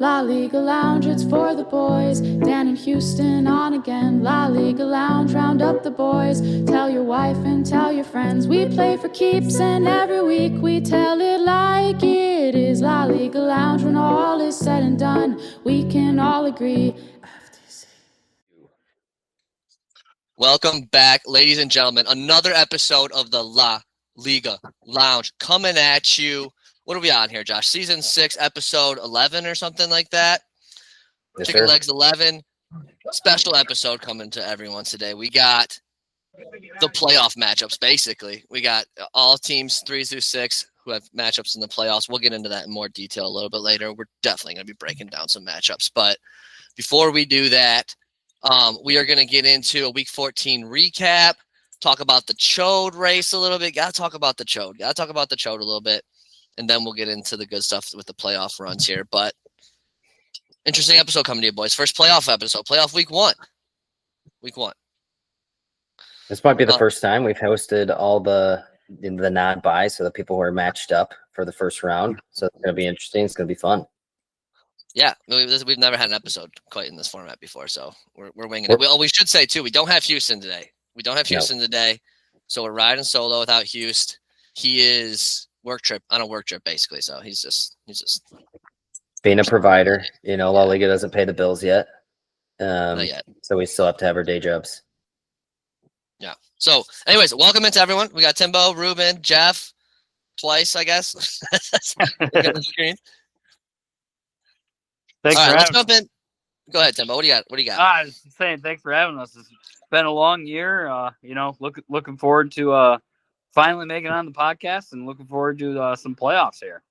La Liga Lounge, it's for the boys. Dan and Houston on again. La Liga Lounge, round up the boys. Tell your wife and tell your friends. We play for keeps and every week we tell it like it is. La Liga Lounge, when all is said and done, we can all agree. Welcome back, ladies and gentlemen. Another episode of the La Liga Lounge coming at you. What are we on here, Josh? Season 6, episode 11 or something like that? Yes, Chicken sir. Legs 11. Special episode coming to everyone today. We got the playoff matchups, basically. We got all teams 3 through 6 who have matchups in the playoffs. We'll get into that in more detail a little bit later. We're definitely going to be breaking down some matchups. But before we do that, we are going to get into a Week 14 recap, talk about the Chode race a little bit. Got to talk about the Chode. Got to talk about the Chode a little bit, and then we'll get into the good stuff with the playoff runs here. But interesting episode coming to you, boys. First playoff episode, playoff Week 1. Week 1. This might be the first time we've hosted all the non-buys, so the people who are matched up for the first round. So it's going to be interesting. It's going to be fun. Yeah, we've never had an episode quite in this format before, so we're winging it. We should say, too, we don't have Houston today. We don't have Houston today, so we're riding solo without Houston. He is on a work trip, basically, so he's just being a provider. You know, La Liga doesn't pay the bills yet. Not yet. So we still have to have our day jobs. Yeah. So, anyways, welcome into everyone. We got Timbo, Ruben, Jeff, twice, I guess. Look at the screen. Thanks All right, for let's having jump in. Go ahead, Timbo. What do you got? I was saying thanks for having us. It's been a long year. Looking forward to finally making it on the podcast and looking forward to some playoffs here.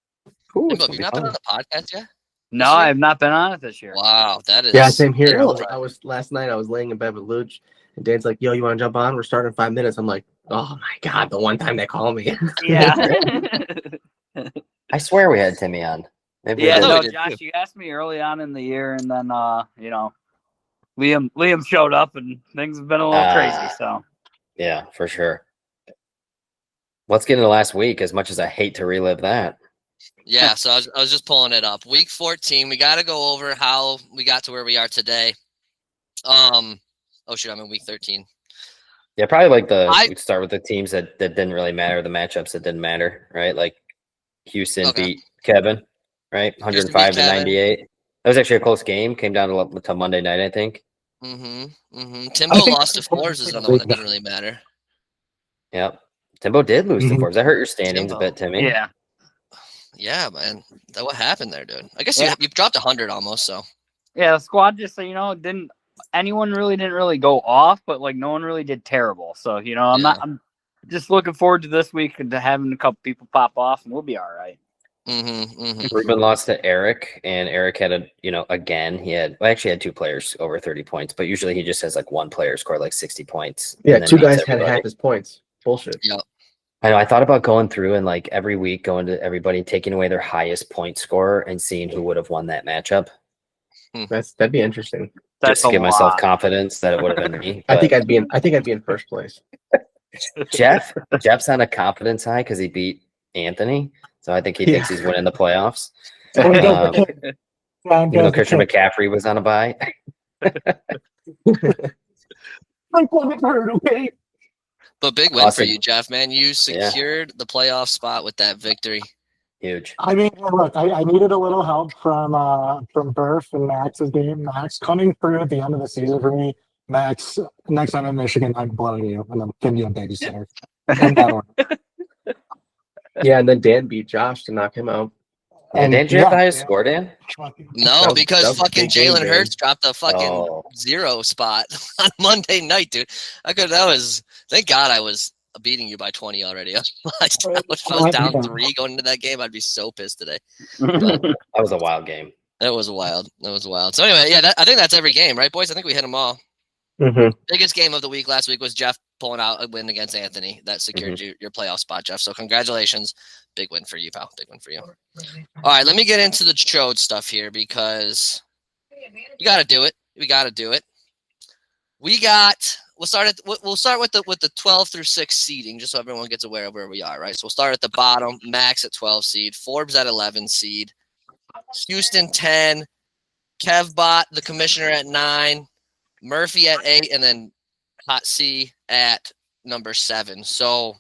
Ooh, Timbo, have you not been on the podcast yet? No, I have not been on it this year. Wow, that is same here. Really? Last night I was laying in bed with Luch, and Dan's like, "Yo, you want to jump on? We're starting in 5 minutes." I'm like, "Oh my god!" The one time they call me. Yeah. I swear we had Timmy on. Maybe Yeah, we no, did. Josh, you asked me early on in the year, and then Liam showed up, and things have been a little crazy. So Yeah, for sure. Let's get into last week. As much as I hate to relive that. Yeah, so I was just pulling it up. Week 14, we got to go over how we got to where we are today. I'm in week 13. Yeah, probably like we'd start with the teams that didn't really matter, the matchups that didn't matter, right? Like Houston beat Kevin, right? 105 to 98. That was actually a close game. Came down to Monday night, I think. Timbo lost to Forbes is another one that didn't really matter. Yep. Timbo did lose to Forbes. That hurt your standings a bit, Timmy. yeah. Yeah, man. What happened there, dude? I guess you dropped 100 almost, so. Yeah, the squad just anyone didn't really go off, but like no one really did terrible. So, I'm just looking forward to this week and to having a couple people pop off, and we'll be all right. Ruben lost to Eric, and Eric had again, he actually had 2 players over 30 points, but usually he just has like one player score like 60 points. Yeah, 2 guys had half his points. Bullshit. Yeah. I know. I thought about going through and like every week going to everybody, taking away their highest point score and seeing who would have won that matchup. That'd be interesting. Just to give myself confidence that it would have been me. I think I'd be in first place. Jeff's on a confidence high because he beat Anthony, so I think he thinks he's winning the playoffs. Even though Christian McCaffrey was on a bye. But big win for you, Jeff, man. You secured the playoff spot with that victory. Huge. I mean, look, I needed a little help from Burf and Max's game. Max coming through at the end of the season for me. Max, next time in Michigan, I'm blowing you, and I'm giving you a babysitter. Yeah, and then Dan beat Josh to knock him out. And did you have the highest score, Dan? No, because fucking Jalen Hurts dropped a fucking 0 spot on Monday night, dude. Thank God I was beating you by 20 already. If I was down 3 going into that game, I'd be so pissed today. But that was a wild game. That was wild. So anyway, yeah, I think that's every game, right, boys? I think we hit them all. Biggest game of the week last week was Jeff pulling out a win against Anthony. That secured your playoff spot, Jeff. So congratulations. Big win for you, pal. Big win for you. All right, let me get into the Chode stuff here because we got to do it. We'll start with the 12 through 6 seeding, just so everyone gets aware of where we are, right? So we'll start at the bottom. Max at 12 seed, Forbes at 11 seed, Houston 10, Kevbot, the commissioner, at 9, Murphy at 8, and then Hot C at number 7. So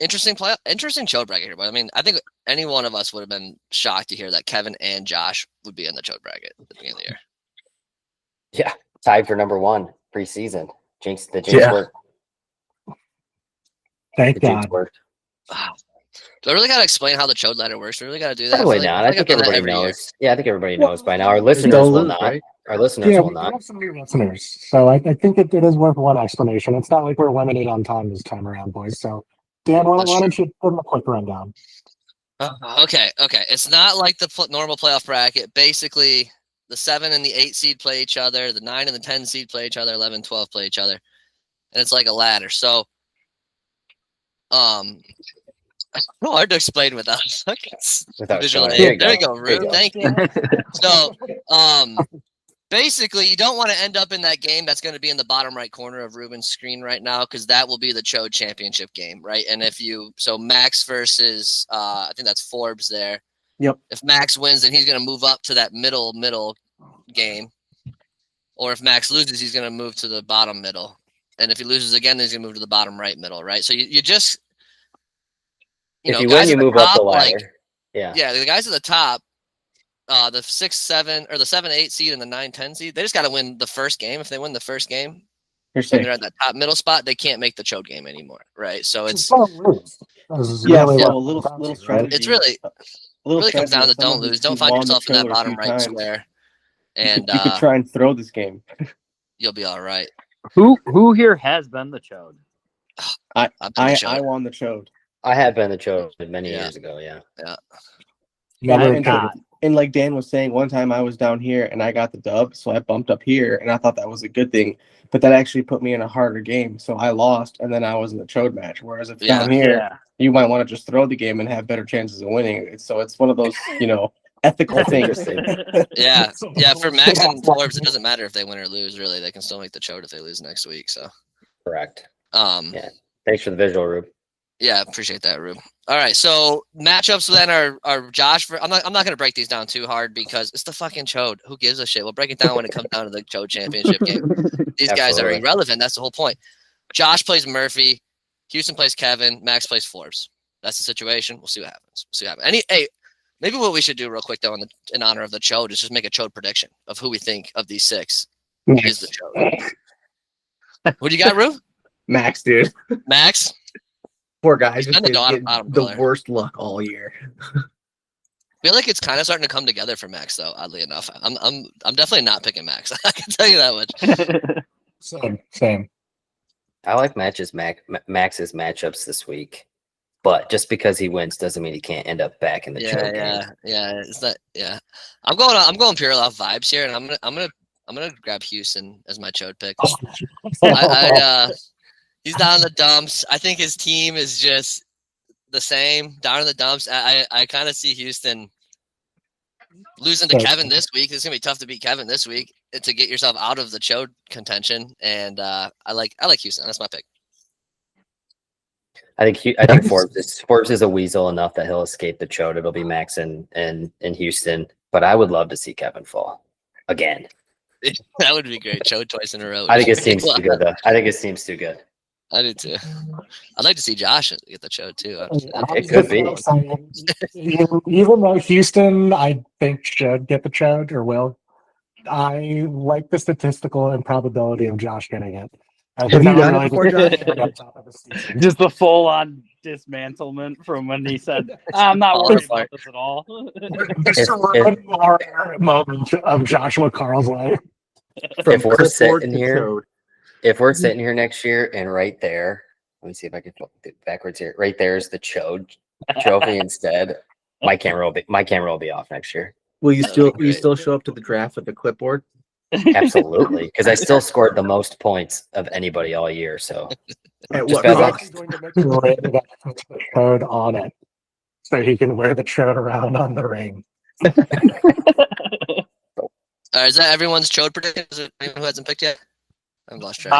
interesting chode bracket here. But I mean, I think any one of us would have been shocked to hear that Kevin and Josh would be in the chode bracket at the beginning of the year. Yeah, tied for number 1 preseason. Jinx worked. Thank God. Worked. Do I really got to explain how the chode ladder works? Do we really got to do that? Probably not. I think everybody knows. Yeah, I think everybody knows by now. Our listeners will not. Right? Our listeners will not. We have some new listeners, so I think it is worth one explanation. It's not like we're limited on time this time around, boys. So, Dan, why don't you give them a quick rundown? Okay. It's not like the normal playoff bracket. Basically, the 7 and the 8 seed play each other. The 9 and the 10 seed play each other. 11, 12 play each other. And it's like a ladder. So, hard to explain without visual aid. There you go, Rube. Thank you. So, basically, you don't want to end up in that game that's going to be in the bottom right corner of Ruben's screen right now, because that will be the Chode Championship game, right? And so Max versus, I think that's Forbes there. Yep. If Max wins, then he's going to move up to that middle game. Or if Max loses, he's going to move to the bottom middle. And if he loses again, then he's going to move to the bottom right middle, right? So you just... if you win, you move up the ladder. Yeah, the guys at the top, the 6, 7, or the 7, 8 seed and the 9, 10 seed, they just got to win the first game. If they win the first game, and they're at that top middle spot, they can't make the chode game anymore, right? So it's a little strategy. It's really comes down to don't lose. Don't find yourself in that bottom right square, and you could try and throw this game. You'll be all right. Who here has been the chode? I won the chode. I had been the chode many years ago. Yeah. And like Dan was saying, one time I was down here and I got the dub, so I bumped up here, and I thought that was a good thing. But that actually put me in a harder game, so I lost, and then I was in the chode match. Whereas if down here, you might want to just throw the game and have better chances of winning. So it's one of those, ethical things. Yeah. For Max and Forbes, it doesn't matter if they win or lose. Really, they can still make the chode if they lose next week. So correct. Yeah. Thanks for the visual, Rube. Yeah, appreciate that, Rube. All right, so matchups then are Josh. I'm not going to break these down too hard because it's the fucking chode. Who gives a shit? We'll break it down when it comes down to the chode championship game. These guys are irrelevant. That's the whole point. Josh plays Murphy. Houston plays Kevin. Max plays Forbes. That's the situation. We'll see what happens. Maybe what we should do real quick though, in honor of the chode, is just make a chode prediction of who we think of these 6 is the chode. What do you got, Rube? Max, dude. Max. Poor guy, just the worst luck all year. I feel like it's kind of starting to come together for Max, though. Oddly enough, I'm definitely not picking Max. I can tell you that much. Same. I like Max's matchups this week, but just because he wins doesn't mean he can't end up back in the chode game. It's not. Yeah, I'm going pure off vibes here, and I'm gonna grab Houston as my chode pick. He's down in the dumps. I think his team is just the same, down in the dumps. I kind of see Houston losing to Kevin this week. It's going to be tough to beat Kevin this week to get yourself out of the chode contention. And I like Houston. That's my pick. I think Forbes is a weasel enough that he'll escape the chode. It'll be Max and Houston. But I would love to see Kevin fall again. That would be great. Chode twice in a row. I think it seems too good, though. I think it seems too good. I do too. I'd like to see Josh get the chode too. It could be. Even though Houston, I think, should get the chode or will, I like the statistical improbability of Josh getting it. Just the full-on dismantlement from when he said, "I'm not worried about this at all." This is moment of Joshua Carl's life. If we're sitting here next year and right there, let me see if I can flip it backwards here. Right there is the chode trophy instead. My camera will be off next year. Will you still show up to the draft with the clipboard? Absolutely, because I still scored the most points of anybody all year. So going to make the chode on it, so he can wear the chode around on the ring. Is that everyone's chode prediction? Is there anyone who hasn't picked yet? I've lost track.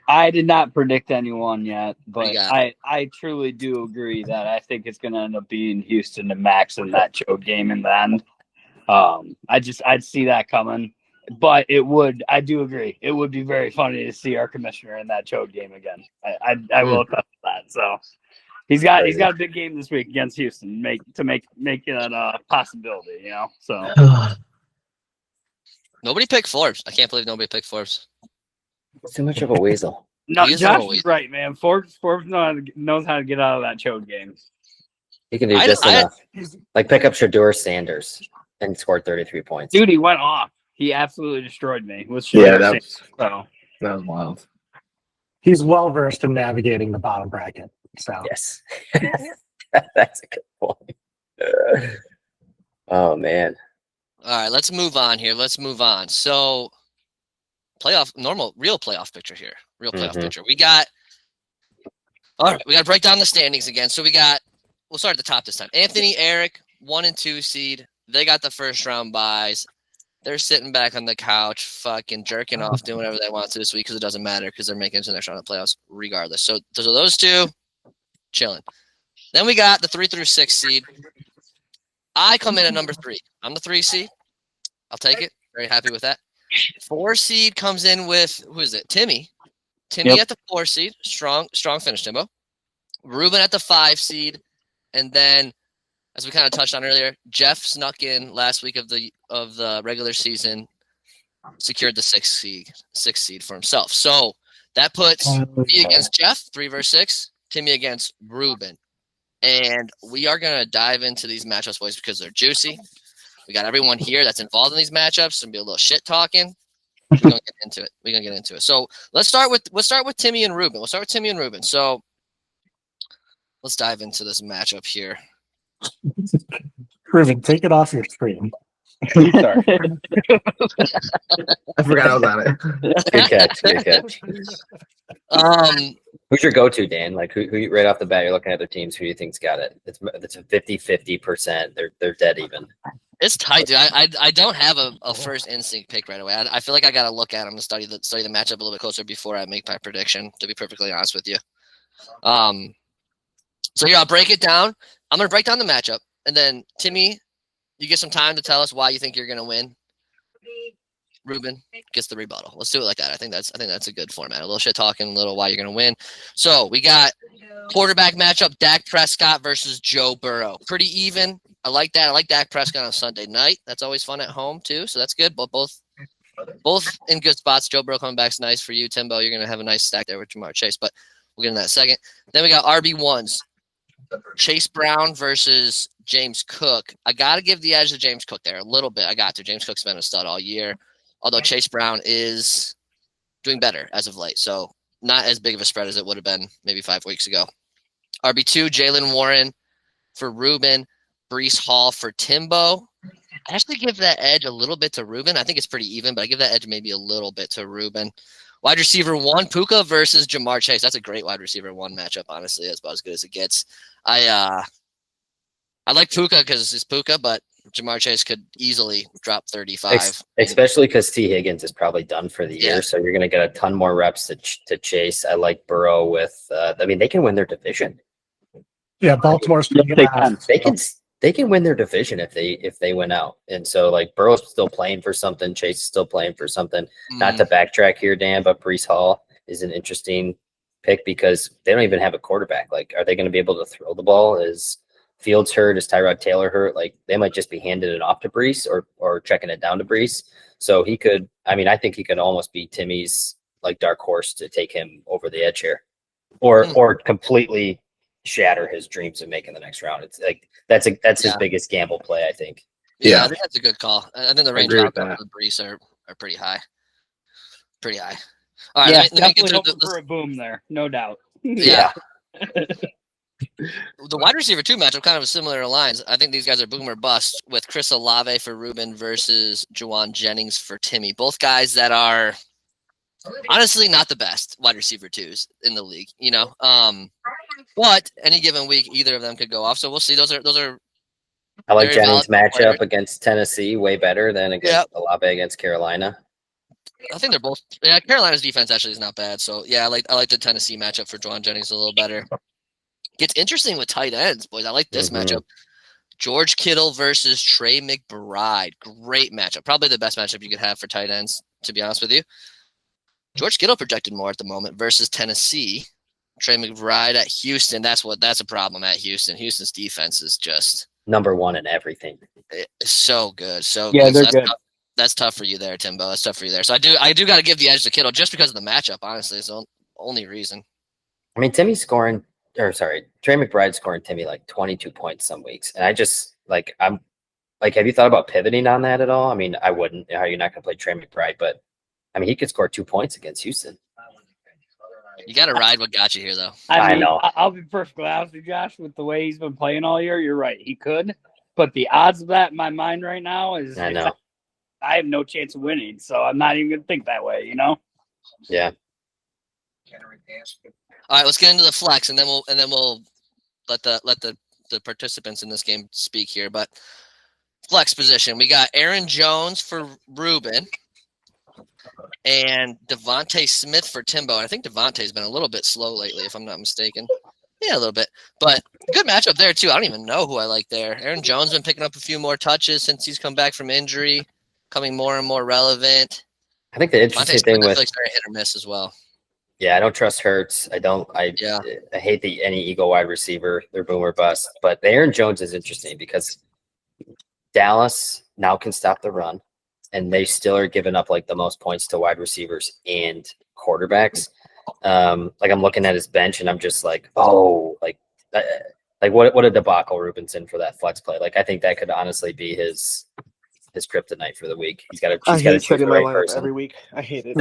I did not predict anyone yet, but I truly do agree that I think it's going to end up being Houston and Max in that chode game in the end. I'd see that coming. But I do agree. It would be very funny to see our commissioner in that chode game again. I will accept that. So he's got a big game this week against Houston, make it a possibility, you know. So nobody picked Forbes. I can't believe nobody picked Forbes. It's too much of a weasel. No, Josh is right, man. Forbes knows how to get out of that chode game. He can do just enough. Like pick up Shador Sanders and scored 33 points. Dude, he went off. He absolutely destroyed me. That was wild. He's well versed in navigating the bottom bracket. So yes, that's a good point. Oh man. All right, let's move on here. So, real playoff picture here. Real playoff picture. We got to break down the standings again. So we'll start at the top this time. Anthony, Eric, 1 and 2 seed. They got the first round buys. They're sitting back on the couch, fucking jerking off, doing whatever they want to this week because it doesn't matter because they're making it to the next round of playoffs regardless. So those two, chilling. Then we got the 3 through 6 seed. I come in at number 3. I'm the 3 seed. I'll take it. Very happy with that. 4 seed comes in with, who is it? Timmy. Timmy at the 4 seed. Strong finish, Timbo. Ruben at the 5 seed. And then, as we kind of touched on earlier, Jeff snuck in last week of the regular season, secured the 6th seed for himself. So that puts me against Jeff, 3 versus 6, Timmy against Ruben. And we are going to dive into these matchups, boys, because they're juicy. We got everyone here that's involved in these matchups and be a little shit talking. We're going to get into it. So let's start with Timmy and Ruben. So let's dive into this matchup here. Ruben, take it off your screen. Sorry. I forgot I was on it. Good catch. Who's your go-to, Dan? Like who right off the bat you're looking at their teams, who you think's got it? It's a 50-50%. They're dead even. It's tight, dude. I don't have a first instinct pick right away. I feel like I got to look at them and study the matchup a little bit closer before I make my prediction, to be perfectly honest with you. So here, I'll break it down. I'm going to break down the matchup, and then Timmy, you get some time to tell us why you think you're going to win. Ruben gets the rebuttal. Let's do it like that. I think that's a good format. A little shit talking, a little why you're going to win. So we got quarterback matchup: Dak Prescott versus Joe Burrow. Pretty even. I like that. I like Dak Prescott on Sunday night. That's always fun at home too. So that's good. But both in good spots. Joe Burrow coming back's nice for you, Timbo. You're going to have a nice stack there with Jamar Chase. But we'll get into that in a second. Then we got RB1s. Chase Brown versus James Cook. I got to give the edge to James Cook there a little bit. I got to. James Cook's been a stud all year, although Chase Brown is doing better as of late. So not as big of a spread as it would have been maybe 5 weeks ago. RB2, Jalen Warren for Ruben. Breece Hall for Timbo. I actually give that edge a little bit to Ruben. I think it's pretty even, but I give that edge maybe a little bit to Ruben. Wide receiver 1, Puka versus Jamar Chase. That's a great wide receiver 1 matchup, honestly. That's about as good as it gets. I like Puka because it's Puka, but Jamar Chase could easily drop 35. Especially because T. Higgins is probably done for the year, so you're going to get a ton more reps to Chase. I like Burrow with they can win their division. Yeah, Baltimore's they can win their division if they win out. And so like Burrow's still playing for something, Chase is still playing for something. Not to backtrack here, Dan, but Breece Hall is an interesting pick because they don't even have a quarterback. Like, are they going to be able to throw the ball? Is Fields hurt? Is Tyrod Taylor hurt? Like, they might just be handing it off to Breece or checking it down to Breece. So he could, I think he could almost be Timmy's like dark horse to take him over the edge here, or completely shatter his dreams of making the next round. It's like that's his biggest gamble play, I think. Yeah, I think that's a good call. I think the range outcomes with Breece are pretty high. Pretty high. All right, yeah, let me get hoping for a boom there, no doubt. Yeah. The wide receiver 2 matchup kind of similar lines. I think these guys are boom or bust with Chris Olave for Ruben versus Juwan Jennings for Timmy. Both guys that are honestly not the best wide receiver 2s in the league, you know. But any given week, either of them could go off. So we'll see. Those are. I like Jennings' matchup against Tennessee way better than against Olave against Carolina. I think they're both. Yeah, Carolina's defense actually is not bad. So yeah, I like the Tennessee matchup for Juwan Jennings a little better. Gets interesting with tight ends, boys. I like this matchup. George Kittle versus Trey McBride. Great matchup. Probably the best matchup you could have for tight ends, to be honest with you. George Kittle projected more at the moment versus Tennessee. Trey McBride at Houston. That's a problem at Houston. Houston's defense is just number one in everything. It's so good. So yeah, good. they're So good. That's tough for you there, Timbo. That's tough for you there. So I do got to give the edge to Kittle just because of the matchup. Honestly, it's the only reason. I mean, Trey McBride scoring Timmy like 22 points some weeks, and I just I'm like, have you thought about pivoting on that at all? I mean, I wouldn't. How you're not going to play Trey McBride, but I mean, he could score 2 points against Houston. You got to ride what got you here, though. I mean, know. I'll be perfectly honest with you, Josh. With the way he's been playing all year, you're right. He could, but the odds of that in my mind right now is I know. I have no chance of winning, so I'm not even going to think that way. You know? Yeah. All right, let's get into the flex, and then we'll let the participants in this game speak here. But flex position, we got Aaron Jones for Ruben and Devontae Smith for Timbo. I think Devontae's been a little bit slow lately, if I'm not mistaken. Yeah, a little bit, but good matchup there too. I don't even know who I like there. Aaron Jones been picking up a few more touches since he's come back from injury, coming more and more relevant. I think the interesting thing with very hit or miss as well. Yeah, I don't trust Hurts. I hate any ego wide receiver. They're boomer bust. But Aaron Jones is interesting because Dallas now can stop the run, and they still are giving up like the most points to wide receivers and quarterbacks. Like I'm looking at his bench, and I'm just like, what a debacle Ruben's in for that flex play. Like I think that could honestly be his kryptonite for the week. He's got to choose the right person every week. I hate it.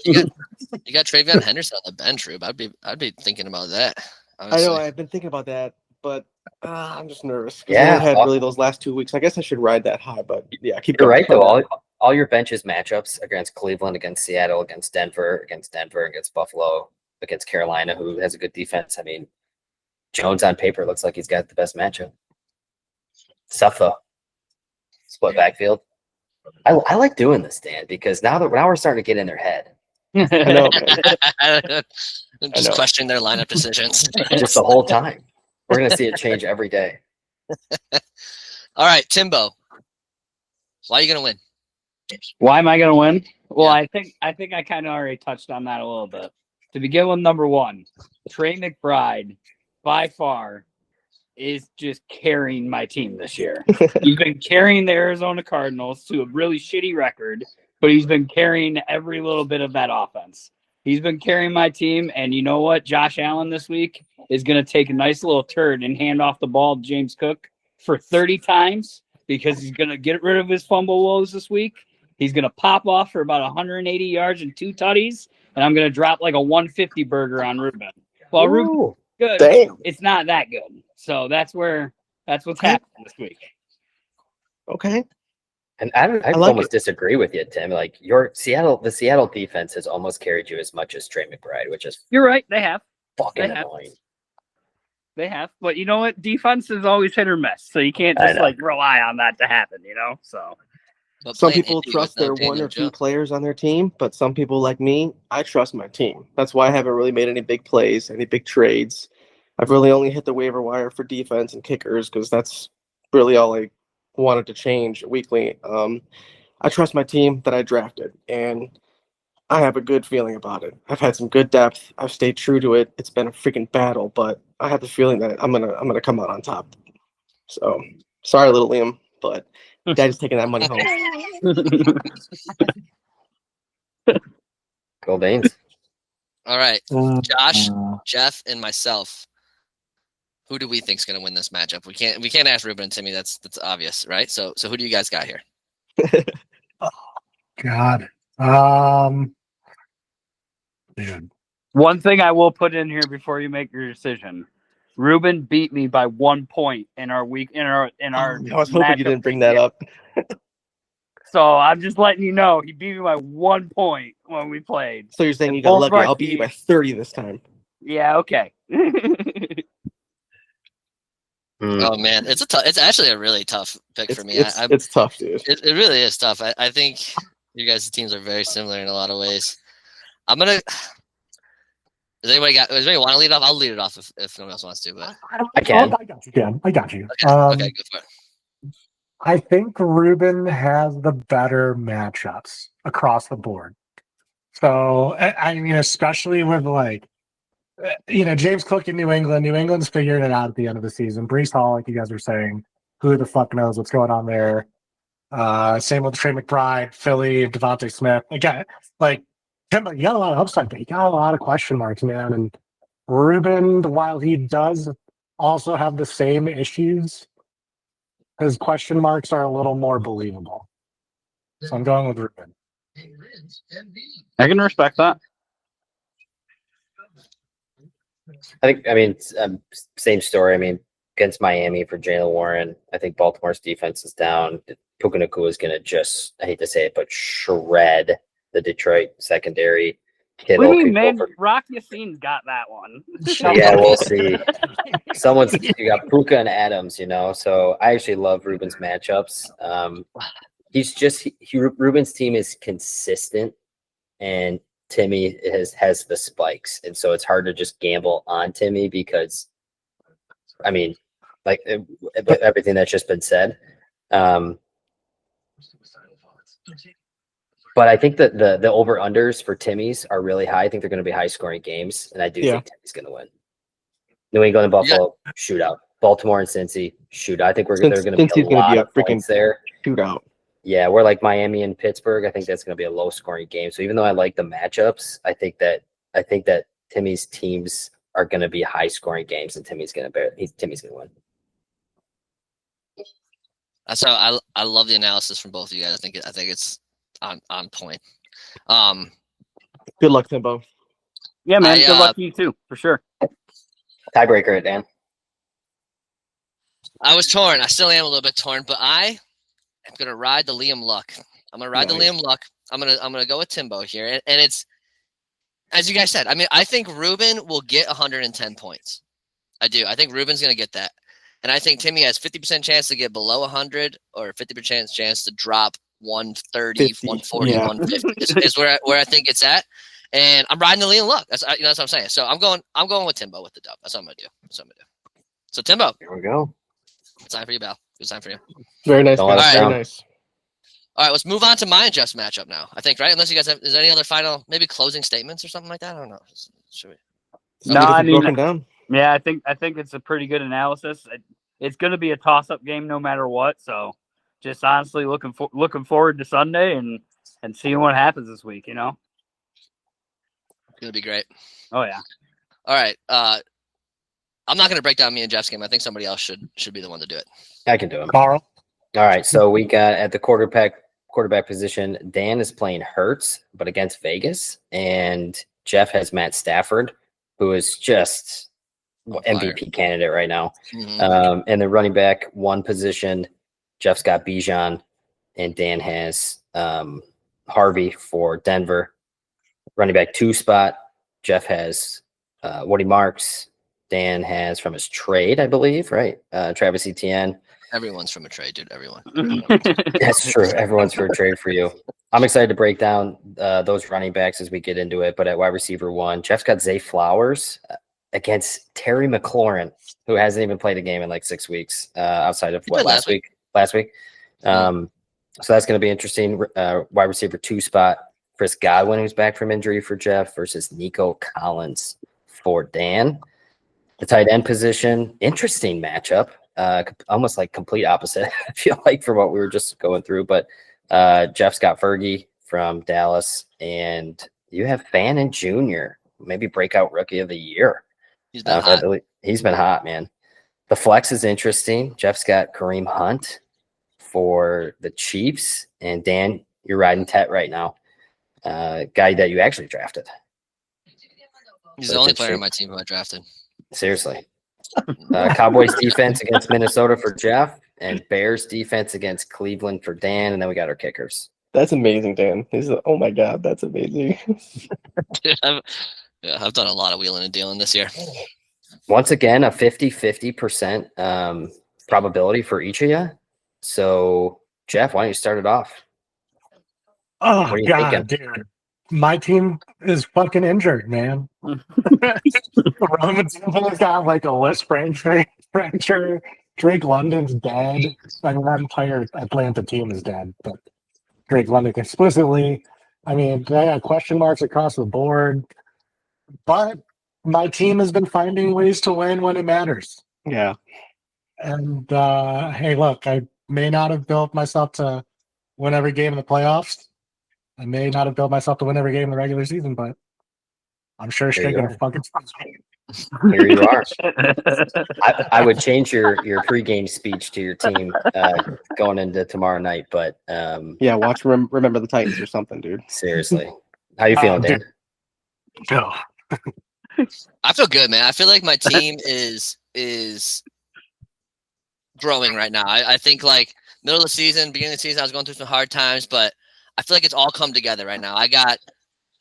You got Travion Henderson on the bench, Rube. I'd be thinking about that. I Honestly. know. I've been thinking about that, but I'm just nervous. Yeah, I had really those last 2 weeks. I guess I should ride that high, but yeah, keep You're going. right though. All your benches matchups against Cleveland, against Seattle, against Denver, against Buffalo, against Carolina, who has a good defense. I mean, Jones on paper looks like he's got the best matchup. Tough though. Split backfield. I like doing this, Dan, because now we're starting to get in their head. I know, man. Just questioning their lineup decisions. Just the whole time. We're gonna see it change every day. All right, Timbo. Why are you gonna win? Why am I going to win? Well, I think I kind of already touched on that a little bit. To begin with, number one, Trey McBride, by far, is just carrying my team this year. He's been carrying the Arizona Cardinals to a really shitty record, but he's been carrying every little bit of that offense. He's been carrying my team, and you know what? Josh Allen this week is going to take a nice little turd and hand off the ball to James Cook for 30 times because he's going to get rid of his fumble woes this week. He's going to pop off for about 180 yards and 2 tutties, and I'm going to drop like a 150 burger on Ruben. Well, Ruben's good. Damn. It's not that good. So that's what's happening this week. Okay. And I almost disagree with you, Tim. Like the Seattle defense has almost carried you as much as Trey McBride, which is you're right. They have fucking annoying. They have, but you know what? Defense is always hit or miss, so you can't just rely on that to happen. You know, so. Some people trust their one or two players on their team, but some people like me, I trust my team. That's why I haven't really made any big plays, any big trades. I've really only hit the waiver wire for defense and kickers because that's really all I wanted to change weekly. I trust my team that I drafted, and I have a good feeling about it. I've had some good depth. I've stayed true to it. It's been a freaking battle, but I have the feeling that I'm gonna come out on top. So sorry, little Liam, but Daddy's taking that money home. Go Danes. All right, Josh, Jeff, and myself. Who do we think is going to win this matchup? We can't ask Ruben and Timmy. That's obvious, right? So who do you guys got here? Oh, God. Dude. One thing I will put in here before you make your decision. Ruben beat me by 1 point in our week in our. I was hoping you didn't bring that up. So I'm just letting you know he beat me by 1 point when we played. So you're saying you got lucky? I'll beat you by 30 this time. Yeah. Okay. Oh man, it's actually a really tough pick for me. It's tough, dude. It really is tough. I think you guys' teams are very similar in a lot of ways. Does anybody want to lead off? I'll lead it off if no one else wants to. But I can. I got you. Okay, go for it. I think Ruben has the better matchups across the board. So, I mean, especially with James Cook in New England. New England's figuring it out at the end of the season. Brees Hall, like you guys were saying, who the fuck knows what's going on there? Same with Trey McBride, Philly, Devontae Smith. Again, Tim, you got a lot of upside, but you got a lot of question marks, man. And Ruben, while he does also have the same issues, his question marks are a little more believable. So I'm going with Ruben. I can respect that. Same story. I mean, against Miami for Jaylen Warren, I think Baltimore's defense is down. Puka Nacua is going to just, I hate to say it, but shred the Detroit secondary. What do you mean, man? Rock Yassin got that one. Yeah, we'll see. You got Puka and Adams, so I actually love Ruben's matchups. Ruben's team is consistent, and Timmy has the spikes, and so it's hard to just gamble on Timmy because, I mean, everything that's just been said. But I think that the over-unders for Timmy's are really high. I think they're going to be high-scoring games, and I do think Timmy's going to win. New England and Buffalo, shootout. Baltimore and Cincy, shootout. I think they're going to be a lot of points there. Shootout. Yeah, we're like Miami and Pittsburgh. I think that's going to be a low-scoring game. So even though I like the matchups, I think that Timmy's teams are going to be high-scoring games, and Timmy's going to win. So I love the analysis from both of you guys. I think it's on point. Good luck, Timbo. Yeah, man. Good luck to you too, for sure. Tiebreaker, Dan. I was torn. I still am a little bit torn, but I am gonna ride the Liam Luck. I'm gonna ride the Liam Luck. I'm gonna go with Timbo here, and it's as you guys said. I mean, I think Ruben will get 110 points. I do. I think Ruben's gonna get that, and I think Timmy has 50% chance to get below 100 or 50% chance to drop 130, 140, 150 is where I think it's at, and I'm riding the Liam Luck. That's what I'm saying. So I'm going with Timbo with the dub. That's what I'm gonna do. So Timbo, here we go. It's time for you, Bal. It's time for you. Very nice. All right. Very nice. All right, let's move on to my and Jeff's matchup now. I think, right? Unless you guys have, is there any other final, maybe closing statements or something like that? I don't know. Should we? No, I mean, broken down. Yeah, I think it's a pretty good analysis. It's going to be a toss-up game no matter what. So, just honestly looking forward to Sunday and seeing what happens this week. It's going to be great. Oh yeah. All right. I'm not going to break down me and Jeff's game. I think somebody else should be the one to do it. I can do it. Carl. All right. So we got at the quarterback position, Dan is playing Hurts, but against Vegas, and Jeff has Matt Stafford, who is just MVP candidate right now. Mm-hmm. And the running back one position, Jeff's got Bijan, and Dan has Harvey for Denver. Running back 2 spot, Jeff has Woody Marks. Dan has from his trade, I believe, right? Travis Etienne. Everyone's from a trade, dude. Everyone. That's true. Everyone's for a trade for you. I'm excited to break down those running backs as we get into it. But at wide receiver 1, Jeff's got Zay Flowers against Terry McLaurin, who hasn't even played a game in like 6 weeks outside of last week. So that's going to be interesting. Wide receiver 2 spot, Chris Godwin, who's back from injury for Jeff, versus Nico Collins for Dan. The tight end position, interesting matchup. Almost like complete opposite, I feel like, for what we were just going through. But Jeff's got Fergie from Dallas, and you have Fannin Jr., maybe breakout rookie of the year. He's been hot. He's been hot, man. The flex is interesting. Jeff's got Kareem Hunt for the Chiefs, and Dan, you're riding Tet right now. Guy that you actually drafted. He's the only player on my team who I drafted. Seriously. Cowboys defense against Minnesota for Jeff, and Bears defense against Cleveland for Dan, and then we got our kickers. That's amazing, Dan. Oh my God, that's amazing. Dude, I've done a lot of wheeling and dealing this year. Once again, a 50% probability for each of you. So, Jeff, why don't you start it off? Oh, God, dude. My team is fucking injured, man. Roman Temple's got like a list fracture. Drake London's dead. I mean, that entire Atlanta team is dead, but Drake London explicitly. I mean, they had question marks across the board, but my team has been finding ways to win when it matters. Yeah. And hey, look, I may not have built myself to win every game in the playoffs. I may not have built myself to win every game in the regular season, but I'm sure straight gonna fucking Here you are. I would change your pregame speech to your team going into tomorrow night, but yeah, watch Remember the Titans or something, dude. Seriously, how you feeling, Dan? No. I feel good, man. I feel like my team is growing right now. I think like middle of the season, beginning of the season, I was going through some hard times, but I feel like it's all come together right now. I got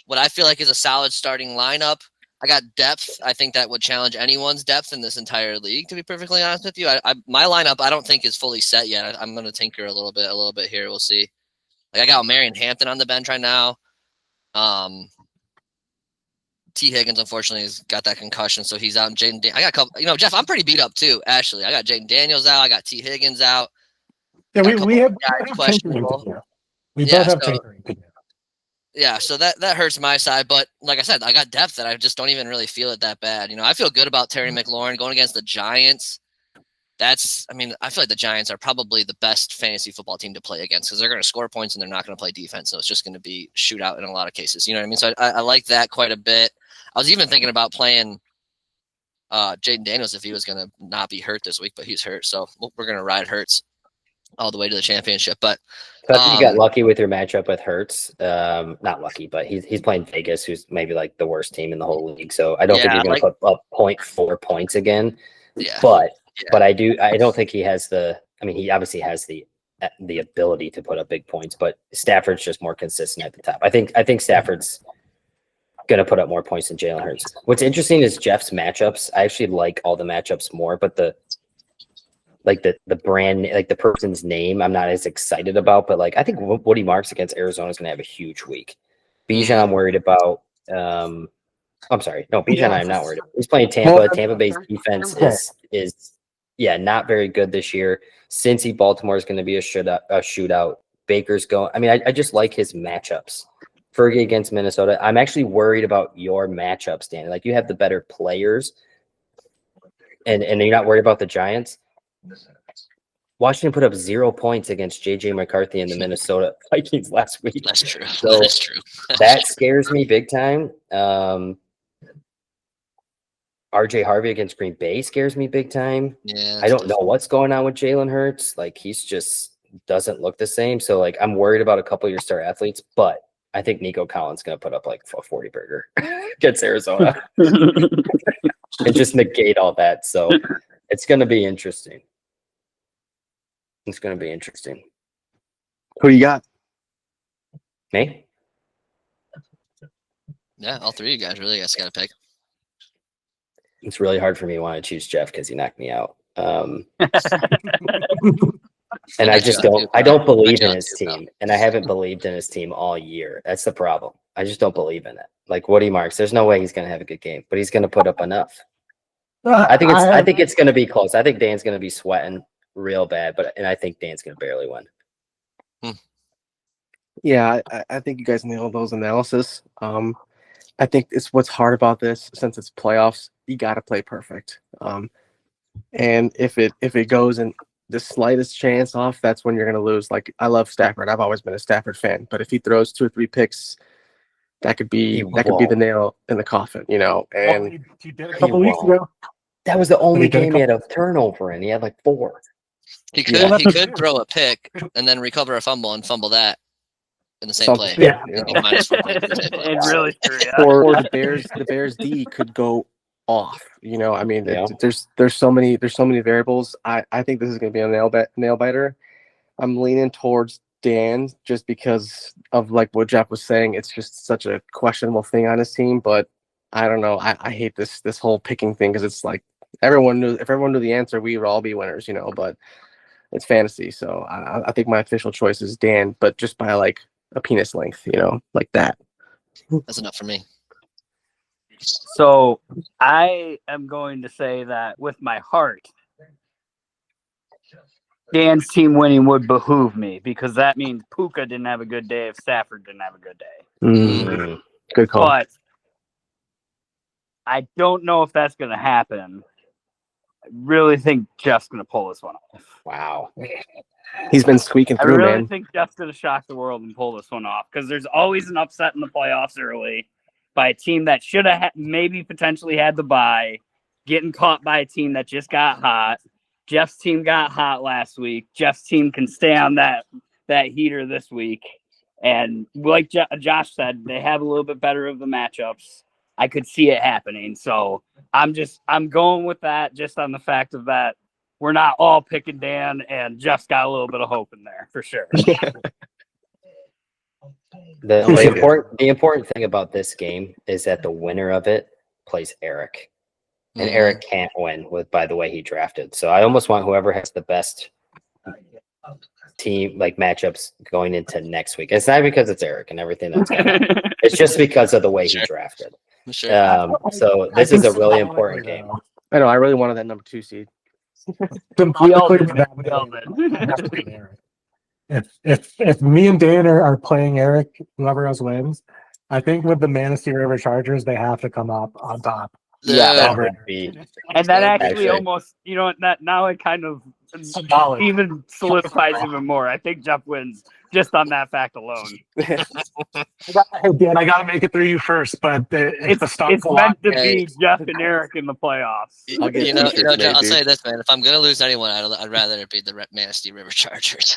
what I feel like is a solid starting lineup. I got depth. I think that would challenge anyone's depth in this entire league, to be perfectly honest with you. My lineup, I don't think is fully set yet. I'm going to tinker a little bit here. We'll see. Like I got Marion Hampton on the bench right now. T. Higgins, unfortunately, has got that concussion, so he's out. And I got a couple. Jeff, I'm pretty beat up too. Actually, I got Jaden Daniels out. I got T. Higgins out. Yeah, we have questionable. We both have tinkering. Yeah, so that hurts my side, but like I said, I got depth that I just don't even really feel it that bad. I feel good about Terry McLaurin going against the Giants. I feel like the Giants are probably the best fantasy football team to play against because they're going to score points and they're not going to play defense. So it's just going to be shootout in a lot of cases. You know what I mean? So I like that quite a bit. I was even thinking about playing Jaden Daniels if he was going to not be hurt this week, but he's hurt. So we're going to ride Hurts all the way to the championship. But I think you got lucky with your matchup with Hurts. Not lucky, but he's playing Vegas, who's maybe like the worst team in the whole league. So I don't think you're going to put up 0.4 points again. Yeah. But I don't think he has he obviously has the ability to put up big points, but Stafford's just more consistent at the top. I think Stafford's going to put up more points than Jalen Hurts. What's interesting is Jeff's matchups. I actually like all the matchups more, but the brand, like the person's name, I'm not as excited about. But like I think Woody Marks against Arizona is going to have a huge week. Bijan, I'm worried about. I'm sorry, no, Bijan, I'm not worried about. He's playing Tampa. Tampa Bay's defense is not very good this year. Cincy, Baltimore is going to be a shootout. Baker's going. I just like his matchups. Fergie against Minnesota. I'm actually worried about your matchups, Dan. Like you have the better players, and you're not worried about the Giants. Washington put up 0 points against JJ McCarthy and the Minnesota Vikings last week. That's true. So that's true. That scares me big time. RJ Harvey against Green Bay scares me big time. Yeah, I don't know what's going on with Jalen Hurts. Like he's just doesn't look the same. So like I'm worried about a couple of your star athletes, but I think Nico Collins is going to put up like a 40 burger against Arizona and just negate all that. So it's going to be interesting. It's going to be interesting. Who you got? Me? Yeah, all three of you guys really got to pick. It's really hard for me to want to choose Jeff because he knocked me out. And I don't believe in his team. And I haven't believed in his team all year. That's the problem. I just don't believe in it. Like Woody Marks, there's no way he's going to have a good game, but he's going to put up enough. I think it's going to be close. I think Dan's going to be sweating real bad, and I think Dan's going to barely win. Yeah, I think you guys nailed those analysis. I think it's what's hard about this, since it's playoffs, you got to play perfect. And if it goes in the slightest chance off, that's when you're going to lose. Like I love Stafford. I've always been a Stafford fan, but if he throws 2 or 3 picks, that could be the nail in the coffin, And he did a couple weeks ago. That was the only game he had a turnover in. He had like 4. He could throw a pick and then recover a fumble and fumble that in the same play. Yeah, it's really true. Yeah. Or the Bears D could go off. There's so many variables. I think this is going to be a nail biter. I'm leaning towards Dan just because of like what Jeff was saying. It's just such a questionable thing on his team, but I don't know. I hate this whole picking thing because it's like if everyone knew the answer, we would all be winners, but it's fantasy. So I think my official choice is Dan, but just by like a penis length, like that. That's enough for me. So I am going to say that with my heart, Dan's team winning would behoove me because that means Puka didn't have a good day if Stafford didn't have a good day. Good call. But I don't know if that's going to happen. I really think Jeff's going to pull this one off. Wow. He's been squeaking through, I really man. think Jeff's going to shock the world and pull this one off because there's always an upset in the playoffs early by a team that should have maybe potentially had the bye, getting caught by a team that just got hot. Jeff's team got hot last week. Jeff's team can stay on that heater this week. And like Josh said, they have a little bit better of the matchups. I could see it happening. So I'm going with that just on the fact of that we're not all picking Dan, and Jeff's got a little bit of hope in there for sure. The important thing about this game is that the winner of it plays Eric. And Eric can't win by the way he drafted. So I almost want whoever has the best team matchups going into next week. It's not because it's Eric and everything that's going on. It's just because of the way he drafted. Sure. So this is a really important game. I know. I really wanted that number 2 seed. If me and Dan are playing Eric, whoever else wins, I think with the Manistee River Chargers, they have to come up on top. Yeah, that would be. And that actually almost, that now it kind of even solidifies even more. I think Jeff wins just on that fact alone. Hey, Dan, I got to make it through you first, but it's meant to be Jeff and Eric in the playoffs. I'll say this, man. If I'm going to lose anyone, I'd rather it be the Manistee River Chargers.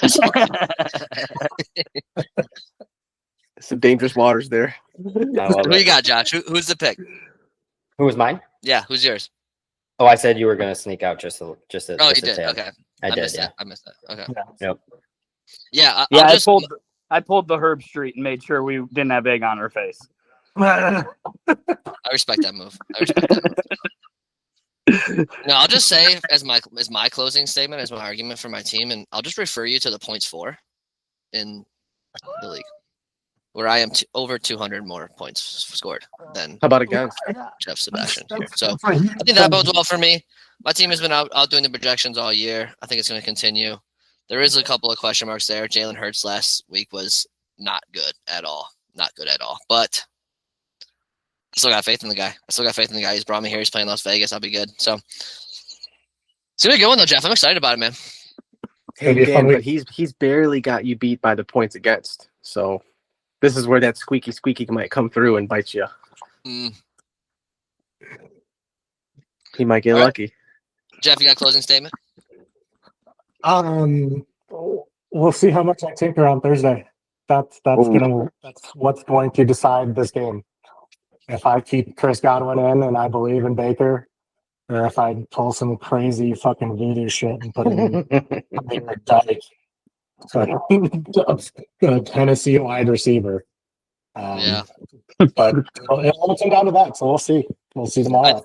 Some dangerous waters there. Who you got, Josh? Who's the pick? Who was mine? Yeah, who's yours? Oh, I said you were going to sneak out just a Oh, you did. tad. Okay, I did. missed Yeah, that. I missed that. Okay. Yep. Yeah, I pulled the Herb Street and made sure we didn't have egg on our face. I respect that move. No, I'll just say as my closing statement, as my argument for my team, and I'll just refer you to the points for in the league, where I am over 200 more points scored than how about against Jeff Sebastian. So I think that bodes well for me. My team has been out doing the projections all year. I think it's going to continue. There is a couple of question marks there. Jalen Hurts last week was not good at all. Not good at all. But I still got faith in the guy. He's brought me here. He's playing Las Vegas. I'll be good. So it's going to be a good one, though, Jeff. I'm excited about it, man. Hey, Dan, but he's barely got you beat by the points against. So this is where that squeaky might come through and bite you. He might get lucky. Jeff, you got a closing statement? We'll see how much I tinker on Thursday. That's what's going to decide this game. If I keep Chris Godwin in and I believe in Baker, or if I pull some crazy fucking voodoo shit and put in Dyke, a Tennessee wide receiver. But it will come down to that, so we'll see. We'll see tomorrow.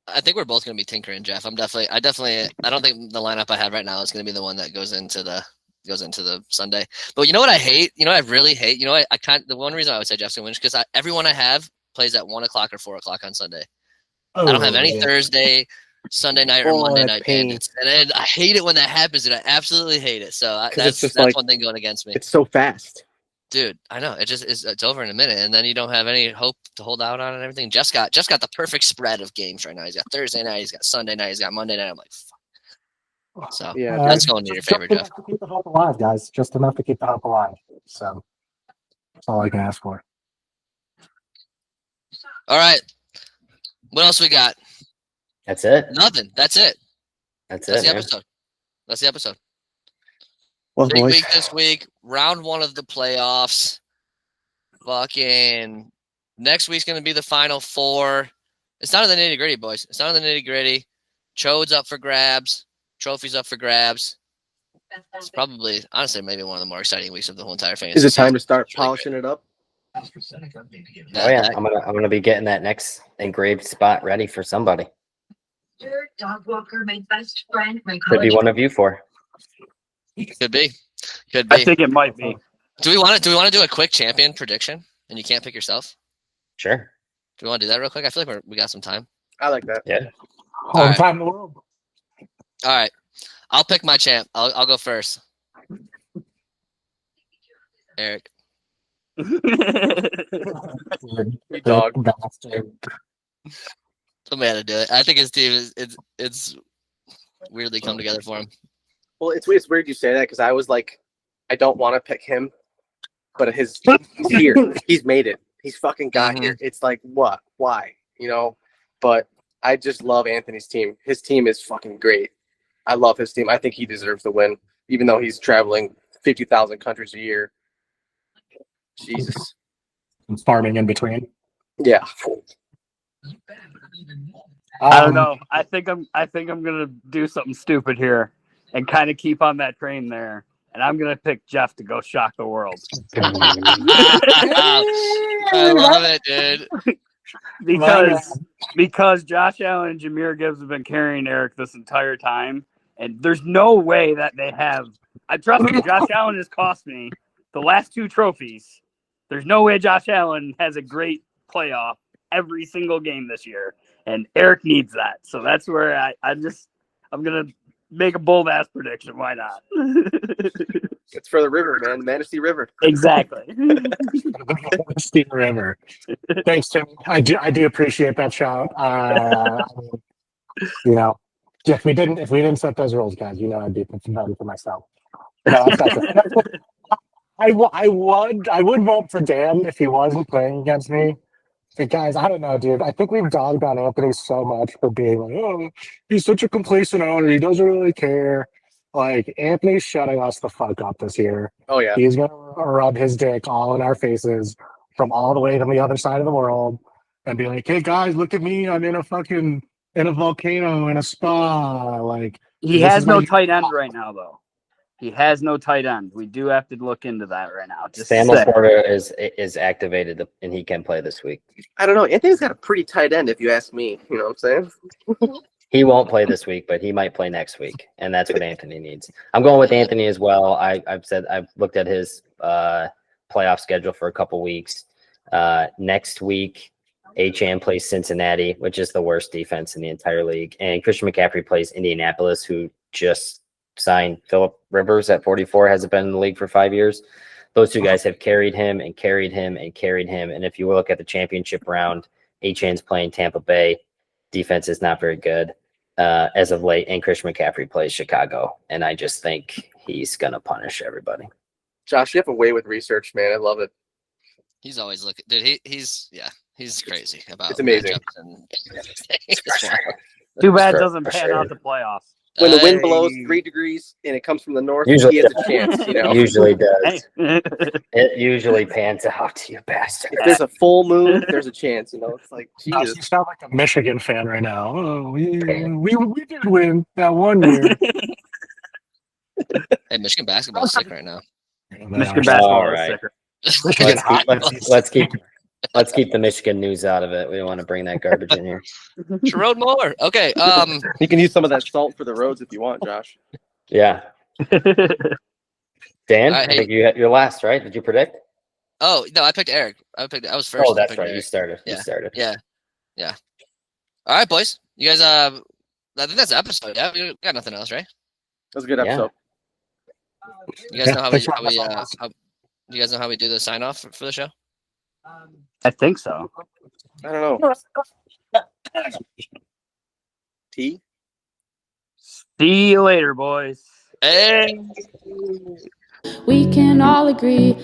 I think we're both going to be tinkering, Jeff. I don't think the lineup I have right now is going to be the one that goes into the Sunday. But you know what I hate? You know what I really hate? You know what the one reason I would say Jeff's going to win is because everyone I have plays at 1 o'clock or 4 o'clock on Sunday. I don't have any Thursday, Sunday night, or Monday night bandits. And I hate it when that happens, and I absolutely hate it. So that's one thing going against me. It's so fast. Dude, I know. It's over in a minute, and then you don't have any hope to hold out on and everything. Just got the perfect spread of games right now. He's got Thursday night, he's got Sunday night, he's got Monday night. I'm like, fuck. So yeah, that's going in your favor, Jeff. To keep the hope alive, guys. Just enough to keep the hope alive. So that's all I can ask for. All right. What else we got? That's it. Nothing. That's it. That's the episode. That's the episode. Well, big week this week. Round 1 of the playoffs. Fucking next week's going to be the final 4. It's not in the nitty gritty, boys. It's not in the nitty gritty. Chode's up for grabs. Trophy's up for grabs. It's probably, honestly, maybe one of the more exciting weeks of the whole entire fantasy. Is it time to start polishing it up? Oh yeah, I'm gonna be getting that next engraved spot ready for somebody. Dog walker, my best friend, my could be one of you 4. Could be. I think it might be. Do we want to do a quick champion prediction? And you can't pick yourself? Sure. Do we want to do that real quick? I feel like we got some time. I like that. Yeah. All the time in the world. All right. I'll pick my champ. I'll go first. Eric. Dog. Somebody had to do it. I think his team it's weirdly come together for him. Well, it's weird you say that because I was like, I don't want to pick him, but he's here. He's made it. He's fucking got here. It's like, what? Why? You know? But I just love Anthony's team. His team is fucking great. I love his team. I think he deserves the win, even though he's traveling 50,000 countries a year. Jesus. And farming in between. Yeah. I don't know. I think I'm gonna do something stupid here and kind of keep on that train there. And I'm gonna pick Jeff to go shock the world. I love it, dude. Because Josh Allen and Jahmyr Gibbs have been carrying Eric this entire time, and there's no way that they have. I trust me. Josh Allen has cost me the last 2 trophies. There's no way Josh Allen has a great playoff every single game this year, and Eric needs that. So that's where I'm gonna make a bold ass prediction. Why not? It's for the river, man. Manistee River. Exactly. Manistee River. Thanks, Tim. I do appreciate that shout. You know, if we didn't set those rules, guys, you know I'd be voting for myself. No, that's it. I would vote for Dan if he wasn't playing against me. But guys, I don't know, dude. I think we've dogged on Anthony so much for being like, oh, he's such a complacent owner. He doesn't really care. Like, Anthony's shutting us the fuck up this year. Oh, yeah. He's going to rub his dick all in our faces from all the way to the other side of the world and be like, hey, guys, look at me. I'm in a volcano in a spa. Like, he has no tight end right now, though. He has no tight end. We do have to look into that right now. Sam Laporta is activated and he can play this week. I don't know. Anthony's got a pretty tight end, if you ask me. You know what I'm saying? He won't play this week, but he might play next week, and that's what Anthony needs. I'm going with Anthony as well. I've looked at his playoff schedule for a couple weeks. Next week, Achane plays Cincinnati, which is the worst defense in the entire league, and Christian McCaffrey plays Indianapolis, who just signed Phillip Rivers at 44, hasn't been in the league for 5 years. Those 2 guys have carried him. And if you look at the championship round, Achane's playing Tampa Bay. Defense is not very good as of late. And Christian McCaffrey plays Chicago. And I just think he's going to punish everybody. Josh, you have a way with research, man. I love it. He's always looking. Dude, he's crazy about it's amazing. Too bad it doesn't pan out the playoffs. When the wind blows 3 degrees and it comes from the north, he has a chance, you know. Usually does. It usually pans out, you bastard. If there's a full moon, there's a chance, you know. It's like, Jesus. You sound like a Michigan fan right now. Oh, we did win that one year. Hey, Michigan basketball's sick right now. Michigan basketball is sicker. Let's keep the Michigan news out of it. We don't want to bring that garbage in here. Sherrod Moore. Okay. You can use some of that salt for the roads if you want, Josh. Yeah. Dan, I think you're last, right? Did you predict? Oh no, I picked Eric. I was first. Oh, that's right. Eric. You started. Yeah. All right, boys. You guys. I think that's the episode. Yeah, we got nothing else, right? That was a good episode. You guys know how we you guys know how we do the sign off for the show? I think so. I don't know. T. See you later, boys. Hey. We can all agree